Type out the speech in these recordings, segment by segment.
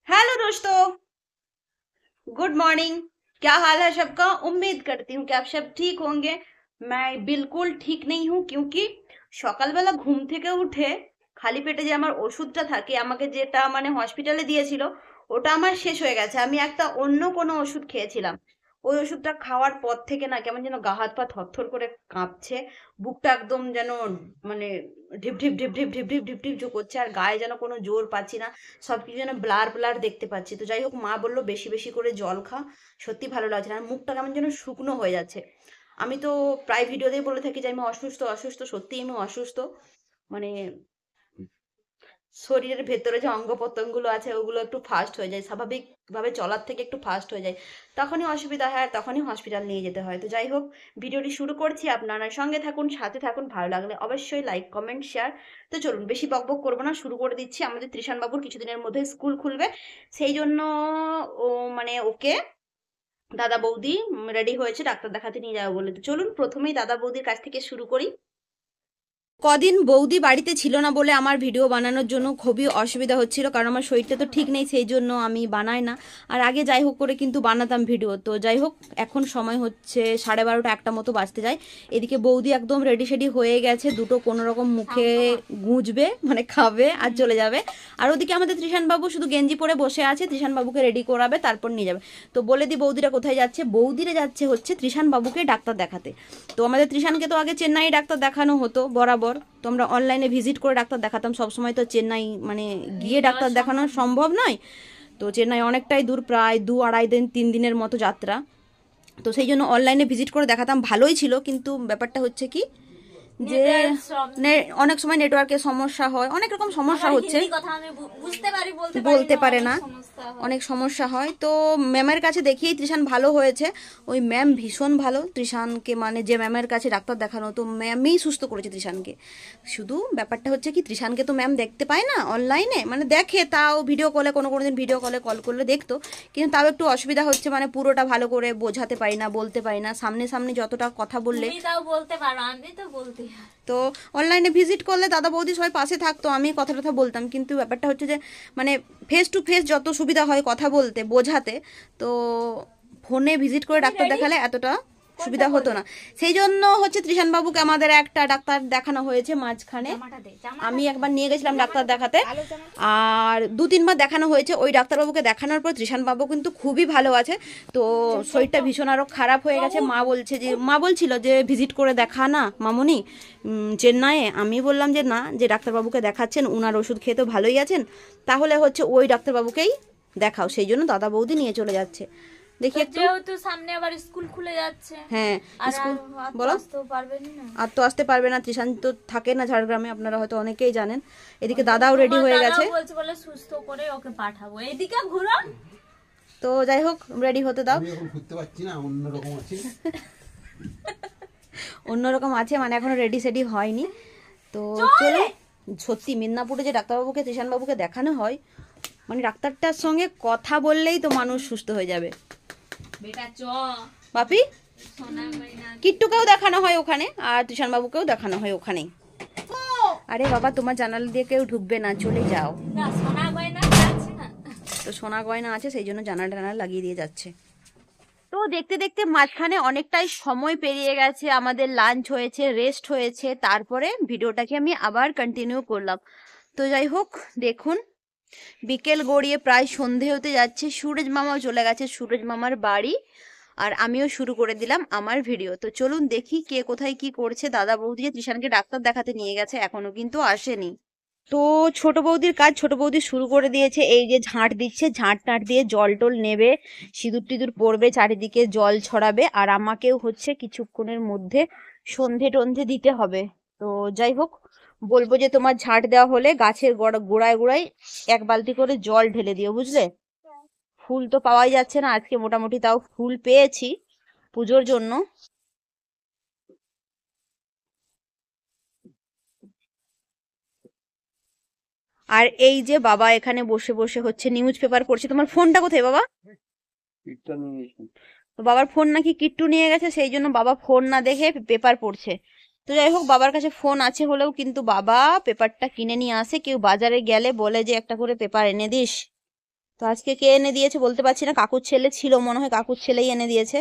Hello दोस्तों। Good morning. क्या हाल है सबका? उम्मीद करती हूँ कि आप सब ठीक होंगे। मैं बिल्कुल ठीक नहीं हूँ, क्योंकि সকালবেলা ঘুম থেকে উঠে খালি পেটে যে আমার ওষুধটা থাকে, আমাকে যেটা মানে হসপিটালে দিয়েছিল, ওটা আমার শেষ হয়ে গেছে। আমি একটা অন্য কোনো ওষুধ খেয়েছিলাম। ওই ওষুধটা খাওয়ার পর থেকে না কেমন যেন গা হাত পা থরথর করে কাঁপছে। বুকটা একদম যেন মানে ঢিপ ঢিপ ঢিপ ঢিপ ঢিপ ঢিপ ঢিপ ঢিপ ঢিপ করছে, আর গায়ে যেন কোনো জোর পাচ্ছি না। সবকিছু যেন ব্লার ব্লার দেখতে পাচ্ছি। তো যাই হোক, মা বললো বেশি বেশি করে জল খা। সত্যি ভালো লাগছে না, আর মুখটা কেমন যেন শুকনো হয়ে যাচ্ছে। আমি তো প্রায় ভিডিওতেই বলে থাকি যে আমি অসুস্থ অসুস্থ, সত্যিই আমি অসুস্থ। মানে শরীরের ভেতরে যে অঙ্গ প্রত্যঙ্গগুলো আছে ওগুলো একটু ফাস্ট হয়ে যায়, স্বাভাবিকভাবে চলার থেকে একটু ফাস্ট হয়ে যায়। তখনই অসুবিধা হয়, আর তখনই হসপিটাল নিয়ে যেতে হয়। তো যাই হোক, ভিডিওটি শুরু করছি। আপনারা সঙ্গে থাকুন, সাথে থাকুন। ভালো লাগলে অবশ্যই লাইক কমেন্ট শেয়ার। তো চলুন, বেশি বকবক করবো না, শুরু করে দিচ্ছি। আমাদের ত্রিশান বাবুর কিছুদিনের মধ্যে স্কুল খুলবে, সেই জন্য ও মানে ওকে দাদা বৌদি রেডি হয়েছে ডাক্তার দেখাতে নিয়ে যাবো বলে। তো চলুন প্রথমেই দাদা বৌদির কাছ থেকে শুরু করি। কদিন বৌদি বাড়িতে ছিল না বলে আমার ভিডিও বানানোর জন্য খুবই অসুবিধা হচ্ছিল, কারণ আমার শরীরটা তো ঠিক নেই, সেই জন্য আমি বানাই না। আর আগে যাই হোক করে কিন্তু বানাতাম ভিডিও। তো যাই হোক, এখন সময় হচ্ছে 12:30 একটা মতো বাজতে যায়। এদিকে বৌদি একদম রেডি সেডি হয়ে গেছে, দুটো কোনো রকম মুখে গুঁজবে, মানে খাবে আর চলে যাবে। আর ওদিকে আমাদের ত্রিশান বাবু শুধু গেঞ্জি পরে বসে আছে, ত্রিশান বাবুকে রেডি করাবে, তারপর নিয়ে যাবে। তো বলে দি বৌদিরা কোথায় যাচ্ছে। বৌদিরা যাচ্ছে হচ্ছে ত্রিশান বাবুকে ডাক্তার দেখাতে। তো আমাদের ত্রিশানকে তো আগে চেন্নাই ডাক্তার দেখানো হতো বরাবর। তো আমরা অনলাইনে ভিজিট করে ডাক্তার দেখাতাম সবসময়। তো চেন্নাই মানে গিয়ে ডাক্তার দেখানো সম্ভব নয়। তো চেন্নাই অনেকটাই দূর, প্রায় 2-2.5 দিন 3 দিনের মতো যাত্রা। তো সেই জন্য অনলাইনে ভিজিট করে দেখাতাম, ভালোই ছিল। কিন্তু ব্যাপারটা হচ্ছে কি যে অনেক সময় নেটওয়ার্কের সমস্যা হয়, অনেক রকম সমস্যা হচ্ছে, বলতে পারে না, অনেক সমস্যা হয়। তো ম্যামের কাছে দেখিয়েই ত্রিশান ভালো হয়েছে। ওই ম্যাম ভীষণ ভালো ত্রিশানকে, মানে যে ম্যামের কাছে ডাক্তার দেখানো, তো ম্যামই সুস্থ করেছে ত্রিশানকে। শুধু ব্যাপারটা হচ্ছে কি, ত্রিশানকে তো ম্যাম দেখতে পায় না অনলাইনে, মানে দেখে তাও ভিডিও কলে, কোনো কোনো দিন ভিডিও কলে কল করলে দেখতো। কিন্তু তাও একটু অসুবিধা হচ্ছে, মানে পুরোটা ভালো করে বোঝাতে পারি না, বলতে পারি না। সামনে সামনে যতটা কথা বললে তাও বলতে পারো, আমি তো বলতে। তো অনলাইনে ভিজিট করলে দাদা বৌদি সবাই পাশে থাকতো, আমি কথা টথা বলতাম। কিন্তু ব্যাপারটা হচ্ছে যে মানে ফেস টু ফেস যত সুবিধা হয় কথা বলতে বোঝাতে, তো ফোনে ভিজিট করে ডাক্তার দেখালে এতটা সুবিধা হতো না। সেই জন্য হচ্ছে ত্রিশান বাবুকে আমাদের একটা ডাক্তার দেখানো হয়েছে মাঝখানে। আমি একবার নিয়ে গেছিলাম ডাক্তার দেখাতে, আর 2-3 বার দেখানো হয়েছে। ওই ডাক্তারবাবুকে দেখানোর পর ত্রিশান বাবু কিন্তু খুবই ভালো আছে। তো শরীরটা ভীষণ আরও খারাপ হয়ে গেছে। মা বলছিল যে ভিজিট করে দেখা না মামুনি চেন্নাইয়ে। আমি বললাম যে না, যে ডাক্তারবাবুকে দেখাচ্ছেন উনার ওষুধ খেয়ে তো ভালোই আছেন, তাহলে হচ্ছে ওই ডাক্তারবাবুকেই দেখাও। সেই জন্য দাদা বৌদি নিয়ে চলে যাচ্ছে। দেখি একটু, যেহেতু সামনে আবার স্কুল খুলে যাচ্ছে। হ্যাঁ স্কুল বলো। আর তো আসতে পারবে না, ত্রিশান তো থাকে না ঝাড়গ্রামে, আপনারা হয়তো অনেকেই জানেন। এদিকে দাদাও রেডি হয়ে গেছে, বলছে বলে সুস্থ করে ওকে পাঠাবো। এদিকে ঘুরো। তো যাই হোক রেডি হতে দাও। আমি এখন ঘুরতে পারছি না, অন্যরকম আছি। অন্যরকম আছে মানে এখনো রেডি সেডি হয়নি। তো চলো, সত্যি মিদনাপুরে যে ডাক্তারবাবুকে ত্রিশান বাবুকে দেখানো হয়, মানে ডাক্তারটার সঙ্গে কথা বললেই তো মানুষ সুস্থ হয়ে যাবে। বেটা চ বাপি সোনা ময়না। কিট্টুকেও দেখানো হয় ওখানে, আর ত্রিশান বাবুকেও দেখানো হয় ওখানেই। আরে বাবা, তোমার জানালা দিয়ে কেউ ঢুকবে না, চলে যাও। না সোনা ময়না যাচ্ছে না। তো সোনা গয়না আছে, সেই জন্য জানালা টানালা লাগিয়ে দিয়ে যাচ্ছে। তো দেখতে দেখতে মাঝখানে অনেকটাই সময় পেরিয়ে গেছে, আমাদের লাঞ্চ হয়েছে, রেস্ট হয়েছে, তারপরে ভিডিওটাকে আমি আবার কন্টিনিউ করলাম। তো যাই হোক, দেখুন বিকেল গড়িয়ে প্রায় সন্ধে হতে যাচ্ছে। সুরজ মামাও চলে গেছে সুরজ মামার বাড়ি, আর আমিও শুরু করে দিলাম আমার ভিডিও। তো চলুন দেখি কে কোথায় কি করছে। দাদা বৌদি ত্রিশানকে ডাক্তার দেখাতে নিয়ে গেছে, এখনো কিন্তু আসেনি। তো ছোট বৌদির কাজ ছোট বৌদি শুরু করে দিয়েছে। এই যে ঝাঁট দিচ্ছে, ঝাঁট টাঁট দিয়ে জল টল নেবে, সিঁদুর টিঁদুর পড়বে, চারিদিকে জল ছড়াবে। আর আমাকেও হচ্ছে কিছুক্ষণের মধ্যে সন্ধে টন্ধে দিতে হবে। তো যাই হোক, বলবো যে তোমার ঝাঁট দেওয়া হলে গাছের গোড়ায় গোড়ায় 1 বালতি করে জল ঢেলে দিও, বুঝলে। ফুল তো পাওয়াই যাচ্ছে না, আজকে মোটামুটি তাও ফুল পেয়েছি পুজোর জন্য। আর এই যে বাবা এখানে বসে বসে হচ্ছে নিউজ পেপার পড়ছে। তোমার ফোনটা কোথায় বাবা? তো বাবার ফোন নাকি কিট্টু নিয়ে গেছে, সেই জন্য বাবা ফোন না দেখে পেপার পড়ছে। তো যাই হোক, বাবার কাছে ফোন আছে হলেও কিন্তু বাবা পেপারটা কিনে নিয়ে আসে। কেউ বাজারে গেলে বলে যে একটা করে পেপার এনে দিস। তো আজকে কে এনে দিয়েছে বলতে পারছি না, কাকুর ছেলে ছিল মনে হয়, কাকুর ছেলেই এনে দিয়েছে।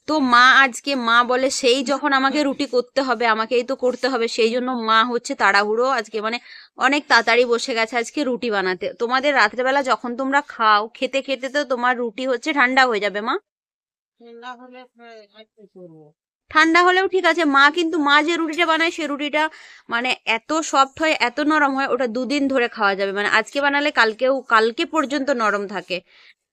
তো মা আজকে মা বলে সেই যখন আমাকে রুটি করতে হবে, আমাকেই তো করতে হবে, সেই জন্য মা হচ্ছে তাড়াহুড়ো আজকে, মানে অনেক তাড়াতাড়ি বসে গেছে আজকে রুটি বানাতে। তোমাদের রাত্রেবেলা যখন তোমরা খাও, খেতে খেতে তো তোমার রুটি হচ্ছে ঠান্ডা হয়ে যাবে মা। ঠান্ডা হলেও ঠিক আছে মা, কিন্তু মা যে রুটিটা বানায় সে রুটিটা মানে এত সফট হয়, এত নরম হয়, ওটা দুদিন ধরে খাওয়া যাবে, মানে আজকে বানালে কালকে পর্যন্ত নরম থাকে।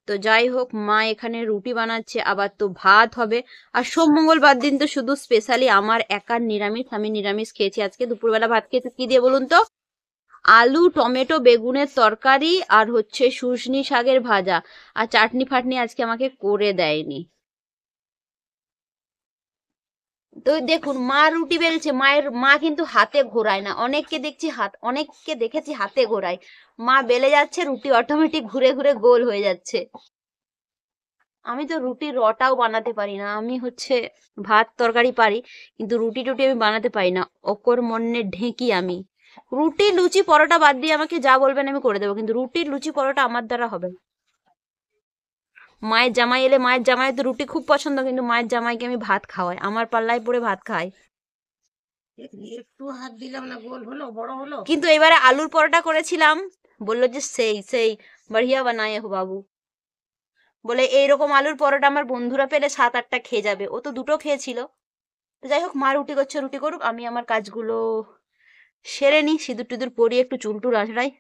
তো যাই হোক, মা এখানে রুটি বানাচ্ছে, আবার তো ভাত হবে। আর সোম মঙ্গলবার দিন তো শুধু স্পেশালি আমার একার নিরামিষ, আমি নিরামিষ খেয়েছি আজকে। দুপুরবেলা ভাত খেয়েছি কি দিয়ে বলুন তো? আলু টমেটো বেগুনের তরকারি আর হচ্ছে শুশনি শাকের ভাজা, আর চাটনি ফাটনি আজকে আমাকে করে দেয়নি। তো দেখুন মা রুটি বেলছে, মা কিন্তু হাতে ঘোরায় না, অনেককে দেখেছি হাতে ঘোরায়। মা বেলে যাচ্ছে, রুটি অটোমেটিক ঘুরে ঘুরে গোল হয়ে যাচ্ছে। আমি তো রুটির রটাও বানাতে পারি না, আমি হচ্ছে ভাত তরকারি পারি, কিন্তু রুটি টুটি আমি বানাতে পারি না, অকর মন্যে ঢেঁকি আমি। রুটি লুচি পরোটা বাদ দিয়ে আমাকে যা বলবেন আমি করে দেবো, কিন্তু রুটি লুচি পরোটা আমার দ্বারা হবে না। মায়ের জামাই এলে, মায়ের জামাই তো রুটি খুব পছন্দ, কিন্তু মায়ের জামাইকে আমি ভাত খাওয়াই, আমার পাল্লায় পড়ে ভাত খাই। একটু হাত দিলাম না, গোল হলো, বড় হলো। কিন্তু এবারে আলুর পরোটা করেছিলাম, বললো যে সেই সেই বড়িয়া বানায় হো বাবু। বলে এইরকম আলুর পরোটা আমার বন্ধুরা পেলে 7-8টা খেয়ে যাবে, ও তো 2টো খেয়েছিল। তো যাই হোক, মা রুটি করছে, রুটি করুক, আমি আমার কাজগুলো সেরে নি, সিঁদুর টিঁদুর পরিয়ে একটু চুল টুল আঁচড়াই,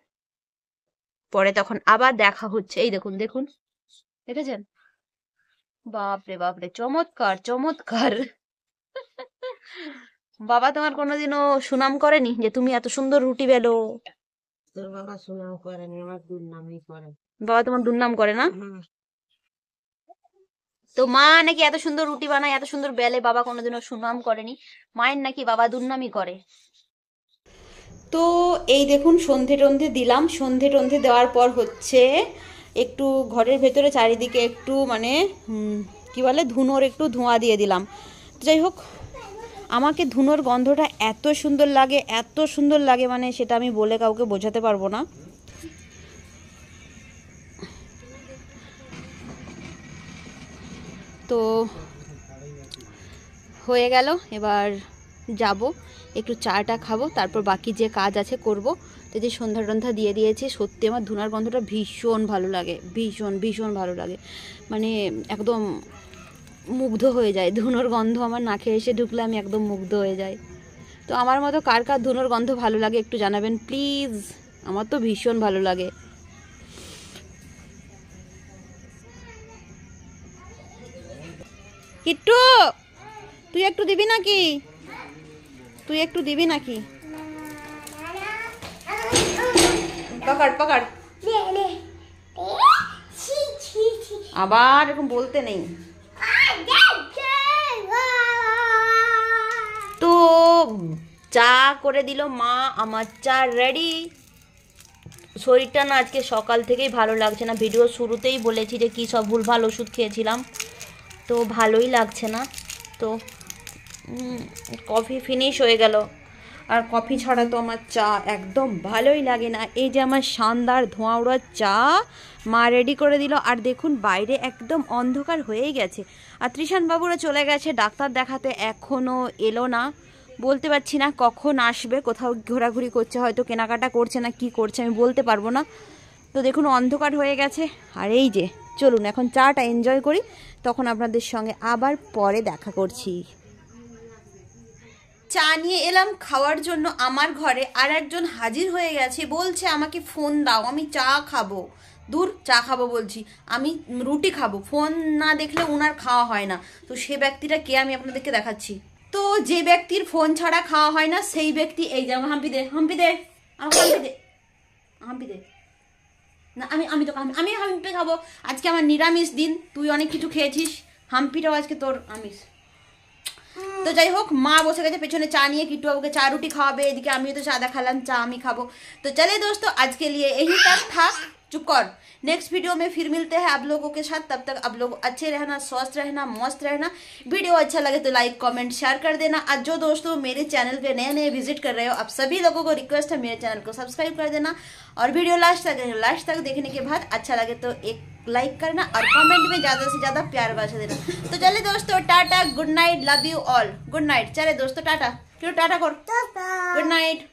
পরে তখন আবার দেখা হচ্ছে। এই দেখুন দেখুন, দেখেছেন? বাপরে বাপরে, চমৎকার চমৎকার। বাবা তোমার কোনোদিনও সুনাম করেনি যে তুমি এত সুন্দর রুটি বেলো? তোর বাবা সুনাম করেনি, আমার দুর্নামই করে। বাবা তোমার দুর্নাম করে না? তো মা নাকি এত সুন্দর রুটি বানায়, এত সুন্দর বেলে, বাবা কোনোদিনও সুনাম করেনি, মায়ের নাকি বাবা দুর্নামই করে। তো এই দেখুন সন্ধে টন্ধে দিলাম, সন্ধে টন্ধে দেওয়ার পর হচ্ছে একটু ঘরের ভেতরে চারিদিকে একটু মানে কি বলে, ধুনোর একটু ধোঁয়া দিয়ে দিলাম। যাই হোক, আমাকে ধুনোর গন্ধটা এত সুন্দর লাগে, এত সুন্দর লাগে, মানে সেটা আমি বলে কাউকে বোঝাতে পারবো না। তো হয়ে গেল, এবার যাব একটু চাটা খাবো, তারপর বাকি যে কাজ আছে করব। তো যে সন্ধ্যা টন্ধ্যা দিয়ে দিয়েছি, সত্যি আমার ধুনার গন্ধটা ভীষণ ভালো লাগে, ভীষণ ভীষণ ভালো লাগে, মানে একদম মুগ্ধ হয়ে যায়। ধুনোর গন্ধ আমার নাকে এসে ঢুকলে আমি একদম মুগ্ধ হয়ে যাই। তো আমার মতো কার কার ধুনোর গন্ধ ভালো লাগে একটু জানাবেন প্লিজ, আমার তো ভীষণ ভালো লাগে। কিট্টু তুই একটু দিবি নাকি? তুই একটু দিবি নাকি? পকড় পকড়, আবার এরকম বলতে নেই। তো চা করে দিল মা, আমার চা রেডি। শরীরটা না আজকে সকাল থেকেই ভালো লাগছে না, ভিডিও শুরুতেই বলেছি যে কী সব ভুলভাল ওষুধ খেয়েছিলাম, তো ভালোই লাগছে না। তো কফি ফিনিশ হয়ে গেল, আর কফি ছাড়া তো আমার চা একদম ভালোই লাগে না। এই যে আমার শানদার ধোঁয়া ওড়া চা মা রেডি করে দিল, আর দেখুন বাইরে একদম অন্ধকার হয়েই গেছে। আর ত্রিশান বাবুরা চলে গেছে ডাক্তার দেখাতে, এখনও এলো না, বলতে পারছি না কখন আসবে, কোথাও ঘোরাঘুরি করছে, হয়তো কেনাকাটা করছে না কি করছে আমি বলতে পারবো না। তো দেখুন অন্ধকার হয়ে গেছে, আর এই যে চলুন এখন চাটা এনজয় করি, তখন আপনাদের সঙ্গে আবার পরে দেখা করছি। চা নিয়ে এলাম খাওয়ার জন্য আমার ঘরে, আর একজন হাজির হয়ে গেছে, বলছে আমাকে ফোন দাও আমি চা খাবো। দূর, চা খাবো বলছি, আমি রুটি খাবো, ফোন না দেখলে ওনার খাওয়া হয় না। তো সে ব্যক্তিটা কে আমি আপনাদেরকে দেখাচ্ছি। তো যে ব্যক্তির ফোন ছাড়া খাওয়া হয় না সেই ব্যক্তি এই যে, হাম্পি দে হাম্পি দে, আমাকে হাম্পি দে, হাম্পি দে না, আমি হাম্পি খাবো। আজকে আমার নিরামিষ দিন, তুই অনেক কিছু খেয়েছিস, হাম্পিটাও আজকে তোর আমিষ। তো যাই হোক, মা বসে গেছে পেছনে চা নিয়ে, কিট্টু বাবুকে চা রুটি খাওয়াবে, এদিকে আমিও তো চা দেখালাম, চা আমি খাবো। তো চলে দোস্তো, আজকে লিয়ে यही तक था। चुप कर। नेक्स्ट वीडियो में फिर मिलते हैं आप लोगों के साथ। तब तक आप लोग अच्छे रहना, स्वस्थ रहना, मस्त रहना। वीडियो अच्छा लगे तो लाइक कमेंट शेयर कर देना। आज जो दोस्तों मेरे चैनल पे नए नए विजिट कर रहे हो, आप सभी लोगों को रिक्वेस्ट है मेरे चैनल को सब्सक्राइब कर देना और वीडियो लास्ट तक देखने के बाद अच्छा लगे तो एक लाइक करना और कमेंट में ज्यादा से ज्यादा प्यार बरसा देना। तो चलिए दोस्तों, Tata, good night, love you all, good night. चले दोस्तों टाटा, क्यों टाटा कर, गुड नाइट।